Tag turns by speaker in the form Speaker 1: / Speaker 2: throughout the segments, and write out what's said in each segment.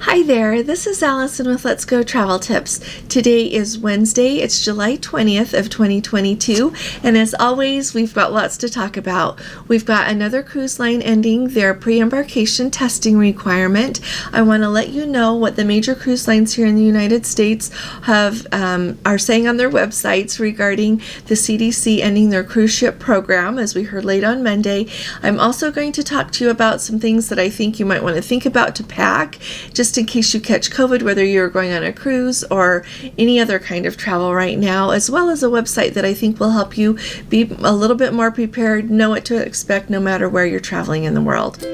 Speaker 1: Hi there, this is Allison with Let's Go Travel Tips. Today is Wednesday, it's July 20th of 2022, and as always, we've got lots to talk about. We've got another cruise line ending their pre-embarkation testing requirement. I want to let you know what the major cruise lines here in the United States are saying on their websites regarding the CDC ending their cruise ship program, as we heard late on Monday. I'm also going to talk to you about some things that I think you might want to think about to pack, just in case you catch COVID, whether you're going on a cruise or any other kind of travel right now, as well as a website that I think will help you be a little bit more prepared, know what to expect no matter where you're traveling in the world.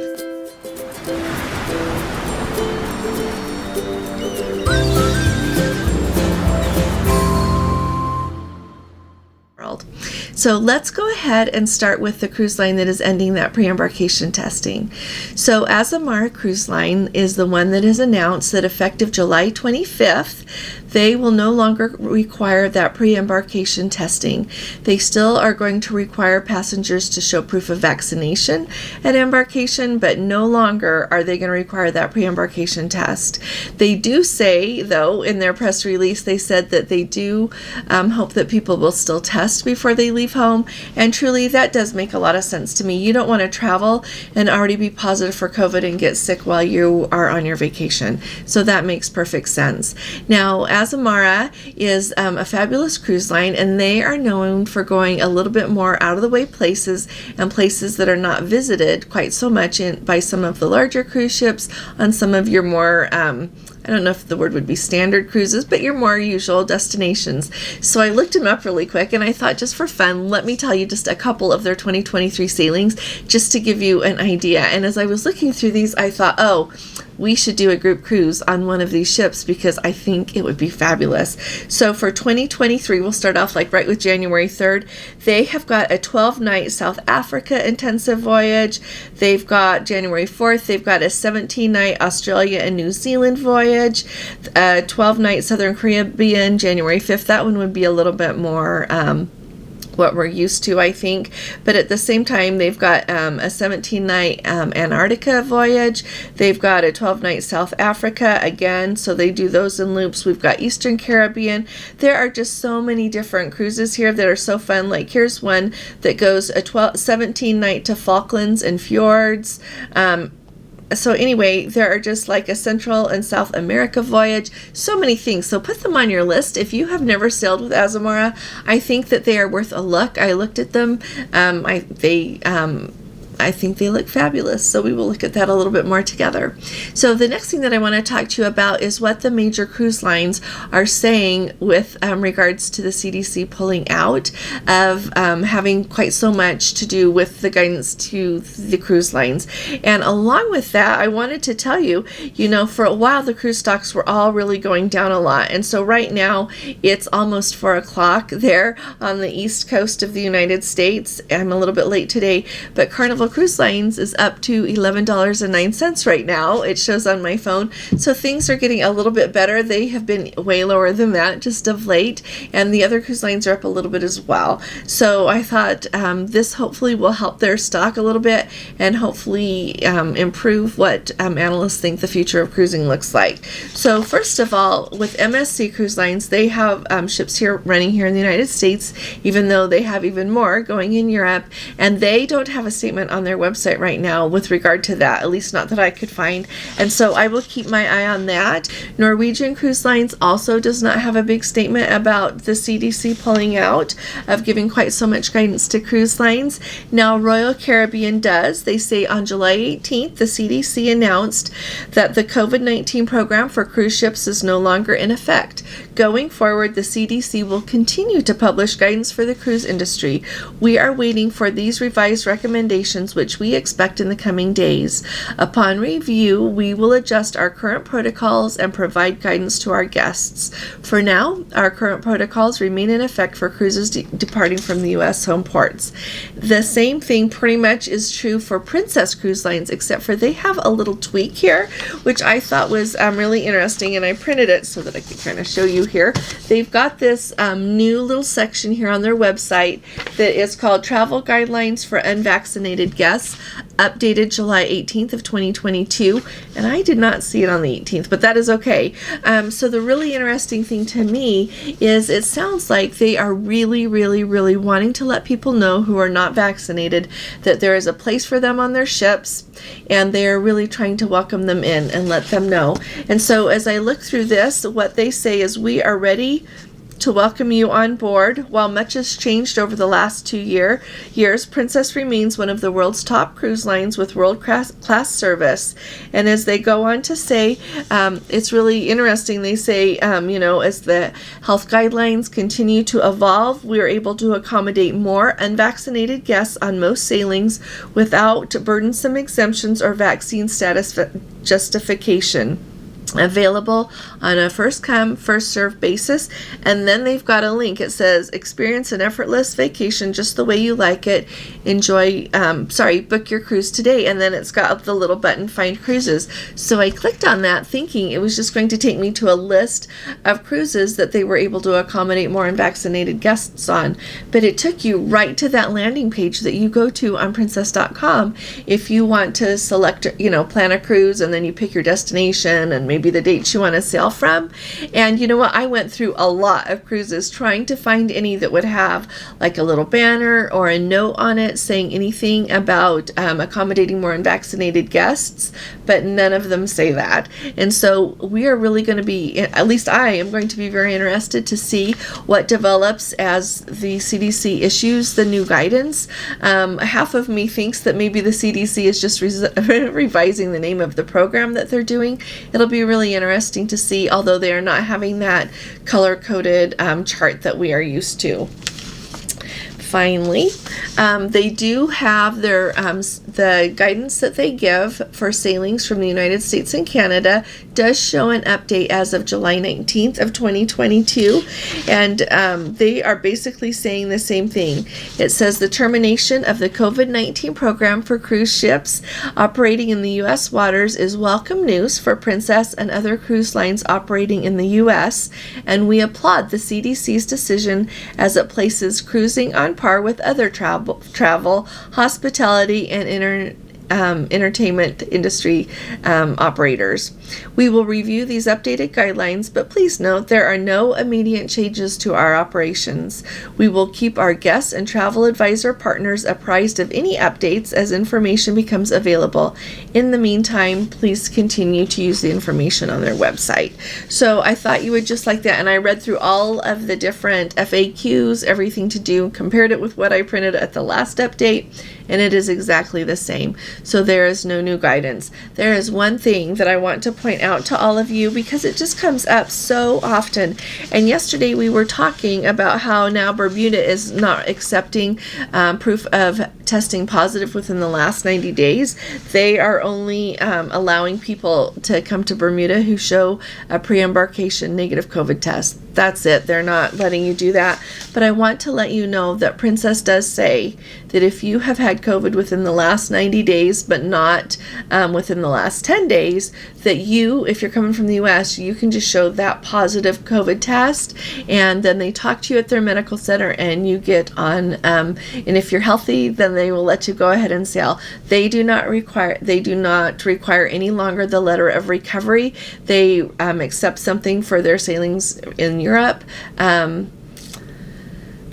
Speaker 1: So let's go ahead and start with the cruise line that is ending that pre-embarkation testing. So Azamara Cruise Line is the one that has announced that effective July 25th, they will no longer require that pre-embarkation testing. They still are going to require passengers to show proof of vaccination at embarkation, but no longer are they going to require that pre-embarkation test. They do say, though, in their press release, they said that they do hope that people will still test before they leave home, and truly that does make a lot of sense to me. You don't want to travel and already be positive for COVID and get sick while you are on your vacation. So that makes perfect sense. Now, Azamara is a fabulous cruise line, and they are known for going a little bit more out of the way places and places that are not visited quite so much by some of the larger cruise ships on some of your more I don't know if the word would be standard cruises, but your more usual destinations. So I looked them up really quick, and I thought, just for fun, let me tell you just a couple of their 2023 sailings just to give you an idea. And as I was looking through these, I thought, we should do a group cruise on one of these ships because I think it would be fabulous. So for 2023, we'll start off right with January 3rd. They have got a 12-night South Africa intensive voyage. They've got January 4th, they've got a 17-night Australia and New Zealand voyage, a 12-night Southern Caribbean, January 5th. That one would be a little bit more what we're used to, I think. But at the same time, they've got a 17-night Antarctica voyage. They've got a 12-night South Africa again, so they do those in loops. We've got Eastern Caribbean. There are just so many different cruises here that are so fun. Here's one that goes a 17-night to Falklands and Fjords. So anyway, there are just a Central and South America voyage, so many things. So put them on your list. If you have never sailed with Azamara, I think that they are worth a look. I looked at them. I think they look fabulous, so we will look at that a little bit more together. So the next thing that I want to talk to you about is what the major cruise lines are saying with regards to the CDC pulling out of having quite so much to do with the guidance to the cruise lines. And along with that, I wanted to tell you, for a while the cruise stocks were all really going down a lot. And so right now it's almost 4 o'clock there on the east coast of the United States. I'm a little bit late today, but Carnival Cruise Lines is up to $11.09 right now. It shows on my phone. So things are getting a little bit better. They have been way lower than that just of late, and the other cruise lines are up a little bit as well. So I thought this hopefully will help their stock a little bit and hopefully improve what analysts think the future of cruising looks like. So first of all, with MSC Cruise Lines, they have ships here running here in the United States, even though they have even more going in Europe, and they don't have a statement on their website right now with regard to that, at least not that I could find. And so I will keep my eye on that. Norwegian Cruise Lines also does not have a big statement about the CDC pulling out of giving quite so much guidance to cruise lines. Now Royal Caribbean does. They say on July 18th, the CDC announced that the COVID-19 program for cruise ships is no longer in effect. Going forward, the CDC will continue to publish guidance for the cruise industry. We are waiting for these revised recommendations, which we expect in the coming days. Upon review, we will adjust our current protocols and provide guidance to our guests. For now, our current protocols remain in effect for cruises departing from the U.S. home ports. The same thing pretty much is true for Princess Cruise Lines, except for they have a little tweak here, which I thought was really interesting, and I printed it so that I could kind of show you here. They've got this new little section here on their website that is called Travel Guidelines for Unvaccinated guests, updated July 18th of 2022, and I did not see it on the 18th, but that is okay. So the really interesting thing to me is it sounds like they are really, really, really wanting to let people know who are not vaccinated that there is a place for them on their ships, and they are really trying to welcome them in and let them know. And so as I look through this, what they say is, we are ready to welcome you on board. While much has changed over the last 2 years, Princess remains one of the world's top cruise lines with world-class service. And as they go on to say, it's really interesting. They say, as the health guidelines continue to evolve, we are able to accommodate more unvaccinated guests on most sailings without burdensome exemptions or vaccine status justification. Available on a first come, first served basis. And then they've got a link. It says, experience an effortless vacation just the way you like it. Book your cruise today. And then it's got the little button, find cruises. So I clicked on that thinking it was just going to take me to a list of cruises that they were able to accommodate more unvaccinated guests on. But it took you right to that landing page that you go to on princess.com if you want to select, plan a cruise, and then you pick your destination and maybe the dates you want to sail from. And you know what? I went through a lot of cruises trying to find any that would have like a little banner or a note on it saying anything about accommodating more unvaccinated guests, but none of them say that. And so we are really going to be, at least I am going to be very interested to see what develops as the CDC issues the new guidance. Half of me thinks that maybe the CDC is just revising the name of the program that they're doing. It'll be really interesting to see, although they are not having that color-coded chart that we are used to. Finally, they do have their the guidance that they give for sailings from the United States and Canada does show an update as of July 19th of 2022, and they are basically saying the same thing. It says the termination of the COVID-19 program for cruise ships operating in the U.S. waters is welcome news for Princess and other cruise lines operating in the U.S., and we applaud the CDC's decision as it places cruising on par with other travel, hospitality, and entertainment industry operators. We will review these updated guidelines, but please note there are no immediate changes to our operations. We will keep our guests and travel advisor partners apprised of any updates as information becomes available. In the meantime, please continue to use the information on their website. So I thought you would just like that, and I read through all of the different FAQs, everything to do, compared it with what I printed at the last update, and it is exactly the same. So there is no new guidance. There is one thing that I want to point out to all of you because it just comes up so often. And yesterday we were talking about how now Bermuda is not accepting proof of testing positive within the last 90 days. They are only allowing people to come to Bermuda who show a pre-embarkation negative COVID test. That's it. They're not letting you do that. But I want to let you know that Princess does say that if you have had COVID within the last 90 days, but not within the last 10 days, that you, if you're coming from the U.S., you can just show that positive COVID test, and then they talk to you at their medical center, and you get on, and if you're healthy, then they will let you go ahead and sail. They do not require any longer the letter of recovery. They accept something for their sailings in Europe,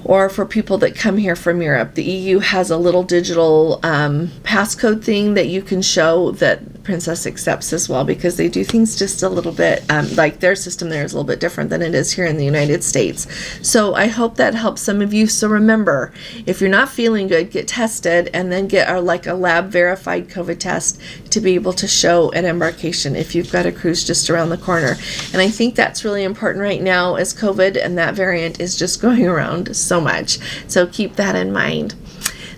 Speaker 1: or for people that come here from Europe. The EU has a little digital passcode thing that you can show that Princess accepts as well, because they do things just a little bit, like their system there is a little bit different than it is here in the United States. So I hope that helps some of you. So remember, if you're not feeling good, get tested and then get a lab verified COVID test to be able to show an embarkation if you've got a cruise just around the corner. And I think that's really important right now as COVID and that variant is just going around so much. So keep that in mind.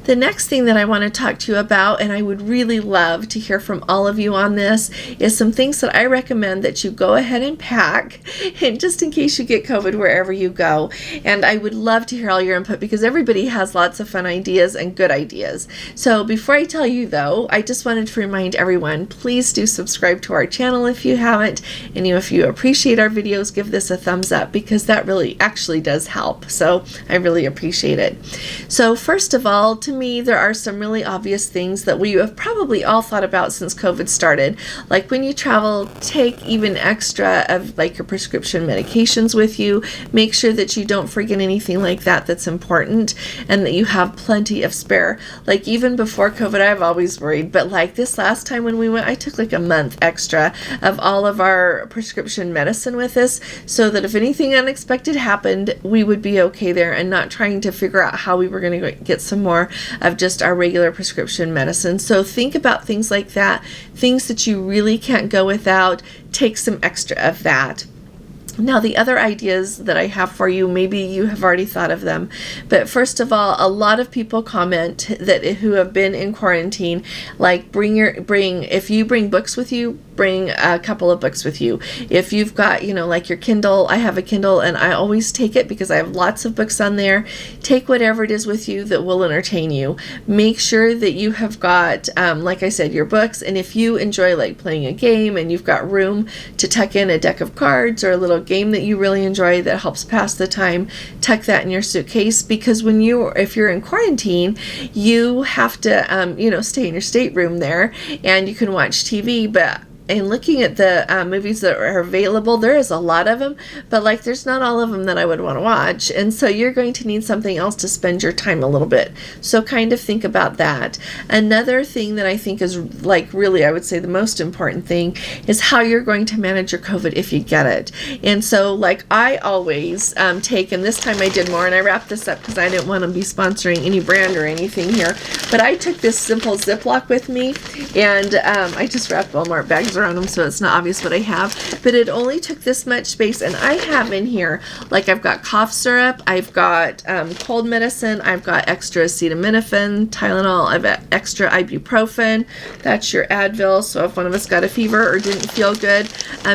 Speaker 1: The next thing that I want to talk to you about, and I would really love to hear from all of you on this, is some things that I recommend that you go ahead and pack, and just in case you get COVID wherever you go. And I would love to hear all your input because everybody has lots of fun ideas and good ideas. So before I tell you though, I just wanted to remind everyone, please do subscribe to our channel if you haven't, and if you appreciate our videos, give this a thumbs up because that really actually does help. So I really appreciate it. So first of all, to me, there are some really obvious things that we have probably all thought about since COVID started. Like when you travel, take even extra of like your prescription medications with you. Make sure that you don't forget anything like that that's important, and that you have plenty of spare. Like even before COVID, I've always worried, but like this last time when we went, I took like a month extra of all of our prescription medicine with us, so that if anything unexpected happened, we would be okay there, and not trying to figure out how we were going to get some more of just our regular prescription medicine. So think about things like that, things that you really can't go without. Take some extra of that. Now, the other ideas that I have for you, maybe you have already thought of them, but first of all, a lot of people comment that who have been in quarantine, like if you bring books with you, bring a couple of books with you. If you've got, like your Kindle, I have a Kindle and I always take it because I have lots of books on there. Take whatever it is with you that will entertain you. Make sure that you have got, like I said, your books, and if you enjoy like playing a game and you've got room to tuck in a deck of cards or a little game that you really enjoy that helps pass the time, tuck that in your suitcase, because if you're in quarantine, you have to stay in your stateroom there, and you can watch TV, but and looking at the movies that are available, there is a lot of them, but like there's not all of them that I would want to watch, and so you're going to need something else to spend your time a little bit. So kind of think about that. Another thing that I think is like really, I would say the most important thing is how you're going to manage your COVID if you get it. And so like I always take, and this time I did more, and I wrapped this up because I didn't want to be sponsoring any brand or anything here, but I took this simple Ziploc with me, and I just wrapped Walmart bags around them so it's not obvious what I have, but it only took this much space, and I have in here, like I've got cough syrup, I've got cold medicine, I've got extra acetaminophen, Tylenol, I've got extra ibuprofen, that's your Advil, so if one of us got a fever or didn't feel good,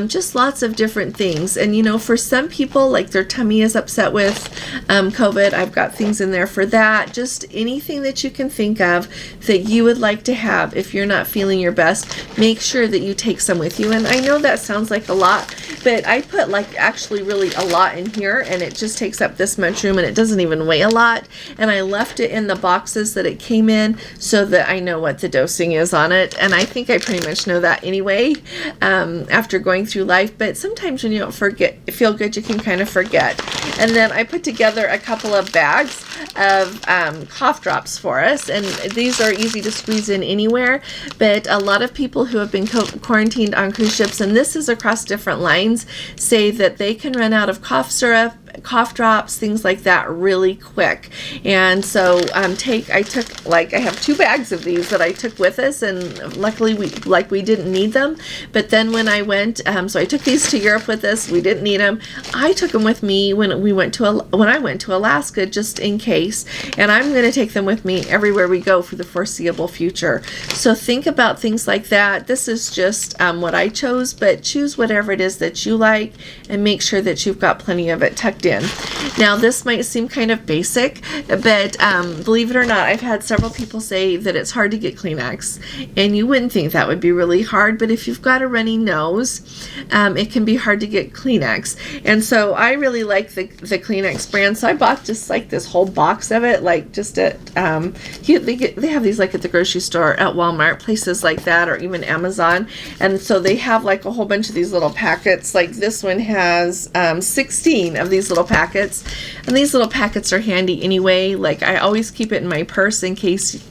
Speaker 1: just lots of different things. And for some people, like their tummy is upset with COVID, I've got things in there for that. Just anything that you can think of that you would like to have if you're not feeling your best, make sure that you take some with you. And I know that sounds like a lot, but I put like actually really a lot in here, and it just takes up this much room, and it doesn't even weigh a lot. And I left it in the boxes that it came in so that I know what the dosing is on it, and I think I pretty much know that anyway after going through life, but sometimes when you don't feel good, you can kind of forget. And then I put together a couple of bags of cough drops for us, and these are easy to squeeze in anywhere, but a lot of people who have been quarantined on cruise ships, and this is across different lines, say that they can run out of cough syrup, cough drops, things like that really quick. And so I have 2 bags of these that I took with us, and luckily we didn't need them. But then when I went, so I took these to Europe with us, we didn't need them. I took them with me when I went to Alaska, just in case, and I'm going to take them with me everywhere we go for the foreseeable future. So think about things like that. This is just what I chose, but choose whatever it is that you like, and make sure that you've got plenty of it tucked in. Now, this might seem kind of basic, but believe it or not, I've had several people say that it's hard to get Kleenex, and you wouldn't think that would be really hard, but if you've got a runny nose, it can be hard to get Kleenex. And so I really like the Kleenex brand, so I bought just like this whole box of it, like just at they have these like at the grocery store, at Walmart, places like that, or even Amazon. And so they have like a whole bunch of these little packets. Like this one has 16 of these little packets, and these little packets are handy anyway. Like I always keep it in my purse in case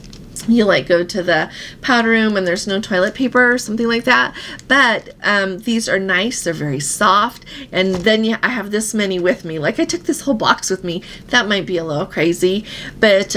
Speaker 1: you like go to the powder room and there's no toilet paper or something like that. But these are nice, they're very soft, and then I have this many with me. Like I took this whole box with me. That might be a little crazy, but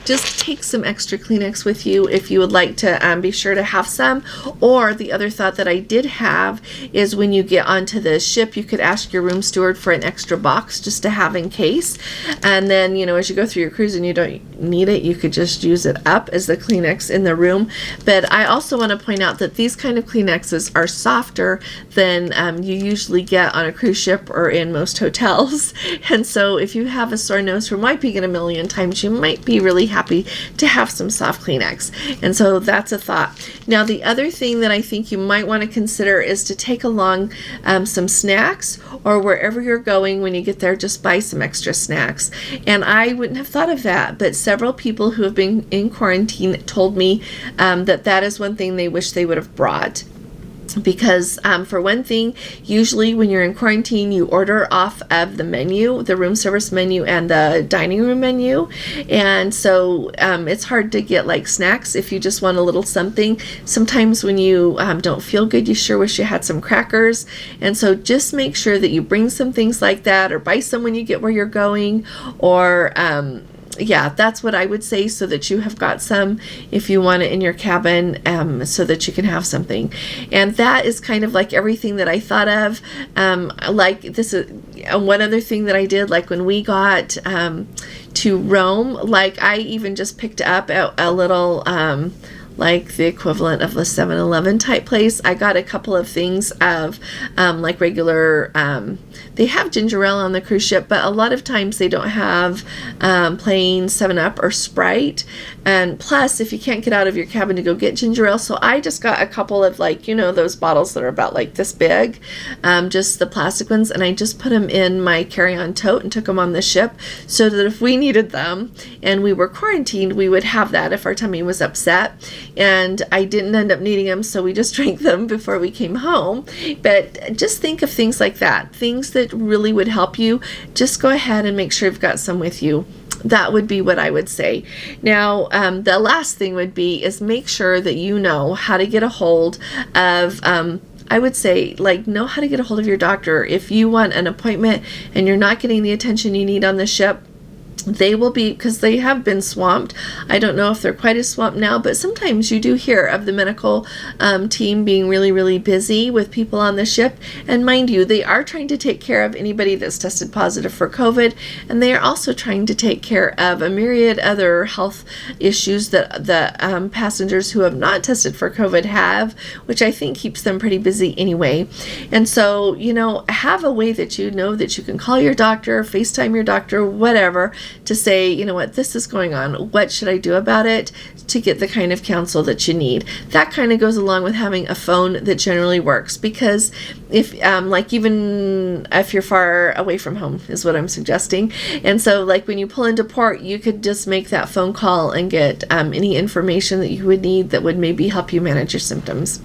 Speaker 1: just take some extra Kleenex with you if you would like to be sure to have some. Or the other thought that I did have is when you get onto the ship, you could ask your room steward for an extra box just to have in case, and then as you go through your cruise and you don't need it, you could just use it up is the Kleenex in the room. But I also want to point out that these kind of Kleenexes are softer than you usually get on a cruise ship or in most hotels. And so if you have a sore nose from wiping it a million times, you might be really happy to have some soft Kleenex. And so that's a thought. Now, the other thing that I think you might want to consider is to take along some snacks, or wherever you're going when you get there, just buy some extra snacks. And I wouldn't have thought of that, but several people who have been in quarantine told me that is one thing they wish they would have brought. Because for one thing, usually when you're in quarantine, you order off of the menu, the room service menu and the dining room menu. And so it's hard to get like snacks if you just want a little something. Sometimes when you don't feel good, you sure wish you had some crackers. And so just make sure that you bring some things like that, or buy some when you get where you're going, or yeah, that's what I would say, so that you have got some if you want it in your cabin, so that you can have something. And that is kind of like everything that I thought of. Like this is one other thing that I did, like when we got to Rome, like I even just picked up a little like the equivalent of a 7-Eleven type place. I got a couple of things of like regular, they have ginger ale on the cruise ship, but a lot of times they don't have plain 7-Up or Sprite. And plus, if you can't get out of your cabin to go get ginger ale, so I just got a couple of, like, you know, those bottles that are about like this big, just the plastic ones, and I just put them in my carry-on tote and took them on the ship, so that if we needed them and we were quarantined, we would have that if our tummy was upset. And I didn't end up needing them, so we just drank them before we came home. But just think of things like that, things that really would help you. Just go ahead and make sure you've got some with you. That would be what I would say. Now, the last thing would be is make sure that you know how to get a hold of, I would say, like, know how to get a hold of your doctor. If you want an appointment and you're not getting the attention you need on the ship, they will be, because they have been swamped. I don't know if they're quite as swamped now, but sometimes you do hear of the medical team being really, really busy with people on the ship. And mind you, they are trying to take care of anybody that's tested positive for COVID, and they are also trying to take care of a myriad other health issues that the passengers who have not tested for COVID have, which I think keeps them pretty busy anyway. And so, you know, have a way that you know that you can call your doctor, FaceTime your doctor, whatever, to say, you know what, this is going on. What should I do about it, to get the kind of counsel that you need? That kind of goes along with having a phone that generally works, because if like even if you're far away from home is what I'm suggesting. And so like when you pull into port, you could just make that phone call and get any information that you would need that would maybe help you manage your symptoms.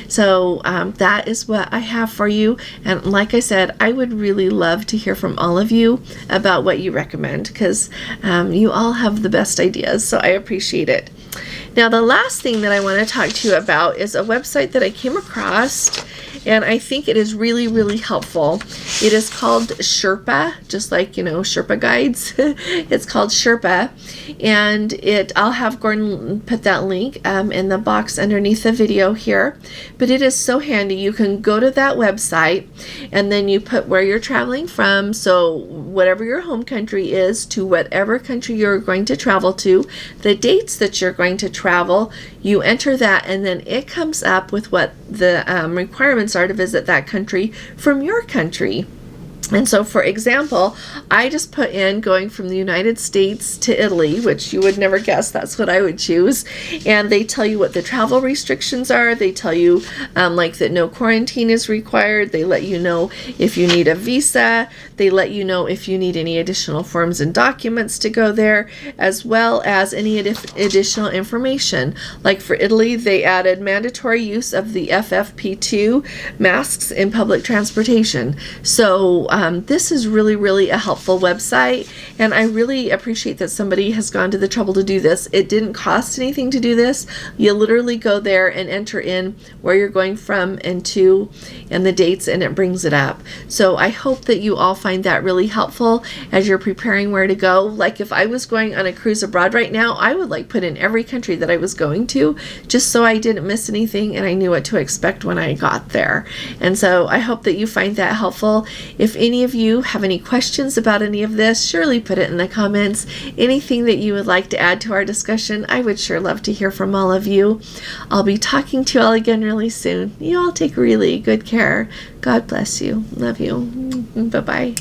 Speaker 1: So that is what I have for you. And like I said, I would really love to hear from all of you about what you recommend, because you all have the best ideas, so I appreciate it. Now, the last thing that I want to talk to you about is a website that I came across, and I think it is really, really helpful. It is called Sherpa, just like, you know, Sherpa guides. It's called Sherpa, and I'll have Gordon put that link in the box underneath the video here. But it is so handy. You can go to that website, and then you put where you're traveling from, so whatever your home country is to whatever country you're going to travel to, the dates that you're going to travel, you enter that, and then it comes up with what the requirements are to visit that country from your country. And so, for example, I just put in going from the United States to Italy, which you would never guess that's what I would choose. And they tell you what the travel restrictions are. They tell you like that no quarantine is required. They let you know if you need a visa. They let you know if you need any additional forms and documents to go there, as well as any additional information. Like for Italy, they added mandatory use of the FFP2 masks in public transportation. So this is really, really a helpful website, and I really appreciate that somebody has gone to the trouble to do this. It didn't cost anything to do this. You literally go there and enter in where you're going from and to, and the dates, and it brings it up. So I hope that you all find that really helpful as you're preparing where to go. Like if I was going on a cruise abroad right now, I would like put in every country that I was going to, just so I didn't miss anything and I knew what to expect when I got there. And so I hope that you find that helpful. If any of you have any questions about any of this, surely put it in the comments. Anything that you would like to add to our discussion, I would sure love to hear from all of you. I'll be talking to you all again really soon. You all take really good care. God bless you. Love you. Bye-bye.